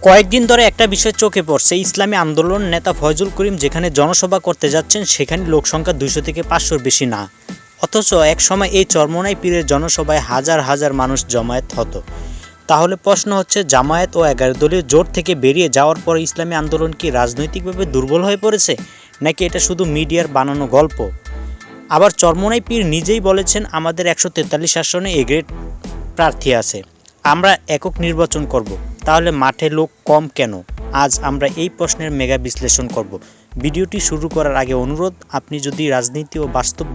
কয়েকদিন ধরে একটা বিষয় চোখে পড়ছে, ইসলামী আন্দোলন নেতা ফয়জুল করিম যেখানে জনসভা করতে যাচ্ছেন সেখানে লোকসংখ্যা 200 থেকে 500-র বেশি না, অথচ এক সময় এই চরমোনাই পীরের জনসভায় হাজার হাজার মানুষ জমায়েত হতো। তাহলে প্রশ্ন হচ্ছে, জামায়াত ও 11 দলীয় জোট থেকে বেরিয়ে যাওয়ার পর ইসলামী আন্দোলন কি রাজনৈতিকভাবে দুর্বল হয়ে পড়েছে, নাকি এটা শুধু মিডিয়ার বানানো গল্প? আবার চরমোনাই পীর নিজেই বলেছেন, আমাদের 143 আসনে এ গ্রেড প্রার্থী আছে, আমরা একক নির্বাচন করব। তাহলে মাঠে লোক কম কেন? আজ আমরা এই প্রশ্নের মেগা বিশ্লেষণ করব। ভিডিওটি শুরু করার আগে অনুরোধ, আপনি যদি রাজনীতি ও বাস্তব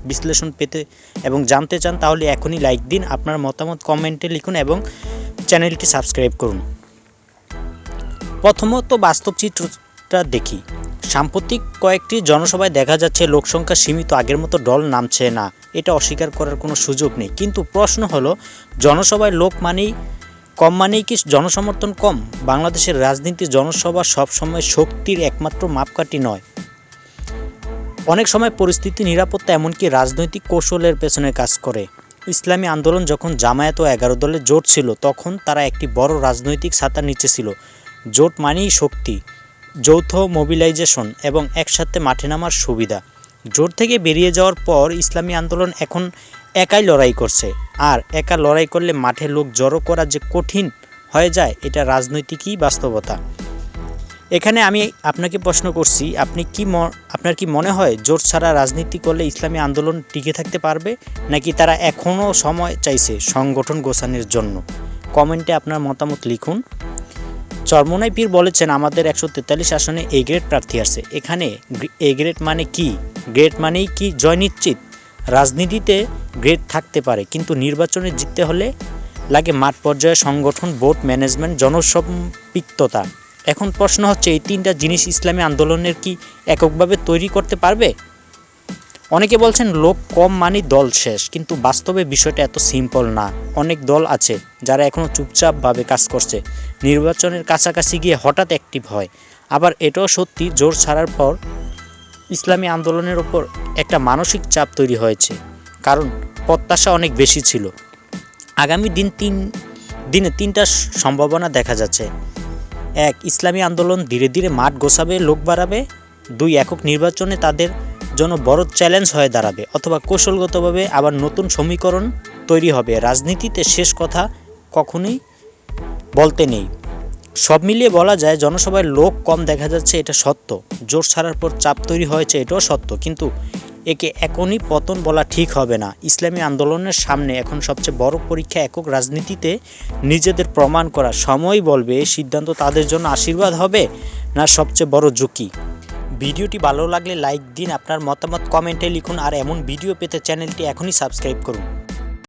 বিশ্লেষণ পেতে এবং জানতে চান তাহলে এখনই লাইক দিন, আপনার মতামত কমেন্টে লিখুন এবং চ্যানেলটি সাবস্ক্রাইব করুন। প্রথমত বাস্তব চিত্রটা দেখি। সাম্প্রতিক কয়েকটি জনসভায় দেখা যাচ্ছে লোকসংখ্যা সীমিত, আগের মতো ঢল নামছে না, এটা অস্বীকার করার কোনো সুযোগ নেই। কিন্তু প্রশ্ন হলো, জনসভায় লোক কম মানেই কি জনসমর্থন কম? বাংলাদেশের রাজনীতি জনসভা সবসময় শক্তির একমাত্র মাপকাঠি নয়। অনেক সময় পরিস্থিতি, নিরাপত্তা, এমনকি রাজনৈতিক কৌশলের পেছনে কাজ করে। ইসলামী আন্দোলন যখন জামায়াত ও 11 দলের জোট ছিল তখন তারা একটি বড় রাজনৈতিক ছাতার নিচে ছিল। জোট মানেই শক্তি, যৌথ মোবিলাইজেশন এবং একসাথে মাঠে নামার সুবিধা। জোট থেকে বেরিয়ে যাওয়ার পর ইসলামী আন্দোলন এখন একাই লড়াই করছে, আর একা লড়াই করলে মাঠে লোক জড়ো করা যে কঠিন হয়ে যায়, এটা রাজনৈতিকই বাস্তবতা। এখানে আমি আপনাকে প্রশ্ন করছি, আপনার কি মনে হয় জোট ছাড়া রাজনীতি করলে ইসলামী আন্দোলন টিকে থাকতে পারবে, নাকি তারা এখনও সময় চাইছে সংগঠন গোছানোর জন্য? কমেন্টে আপনার মতামত লিখুন। চরমোনাই পীর বলেছেন, আমাদের 143 আসনে এ গ্রেড প্রার্থী আছে। এখানে এ গ্রেড মানে কি? গ্রেড মানেই কি জয় নিশ্চিত? রাজনীতিতে গ্রেড থাকতে পারে, কিন্তু নির্বাচনে জিততে হলে লাগে মাঠ পর্যায়ে সংগঠন, ভোট ম্যানেজমেন্ট, জনসম্পৃক্ততা। এখন প্রশ্ন হচ্ছে, এই তিনটা জিনিস ইসলামী আন্দোলনের কি এককভাবে তৈরি করতে পারবে? অনেকে বলছেন লোক কম মানেই দল শেষ, কিন্তু বাস্তবে বিষয়টা এত সিম্পল না। অনেক দল আছে যারা এখনও চুপচাপভাবে কাজ করছে, নির্বাচনের কাছাকাছি গিয়ে হঠাৎ অ্যাক্টিভ হয়। আবার এটাও সত্যি, জোর ছাড়ার পর ইসলামী আন্দোলনের ওপর একটা মানসিক চাপ তৈরি হয়েছে, কারণ প্রত্যাশা অনেক বেশি ছিল। আগামী দিনে তিনটা সম্ভাবনা দেখা যাচ্ছে। 1, ইসলামী আন্দোলন ধীরে ধীরে মাঠ গোছাবে, লোক বাড়াবে। 2, একক নির্বাচনে তাদের জন্য বড় চ্যালেঞ্জ হয়ে দাঁড়াবে, অথবা কৌশলগতভাবে আবার নতুন সমীকরণ তৈরি হবে। রাজনীতিতে শেষ কথা কখনোই বলতে নেই। সব মিলিয়ে বলা যায়, জনসভায় লোক কম দেখা যাচ্ছে, এটা সত্য। জোর ছাড়ার পর চাপ তৈরি হয়েছে, এটাও সত্য। কিন্তু একে এখনই পতন বলা ঠিক হবে না। ইসলামী আন্দোলনের সামনে এখন সবচেয়ে বড় পরীক্ষা একক রাজনীতিতে নিজেদের প্রমাণ করা। সময় বলবে এই সিদ্ধান্ত তাদের জন্য আশীর্বাদ হবে না সবচেয়ে বড় ঝুঁকি। ভিডিওটি ভালো লাগলে লাইক দিন, আপনার মতামত কমেন্টে লিখুন, আর এমন ভিডিও পেতে চ্যানেলটি এখনই সাবস্ক্রাইব করুন।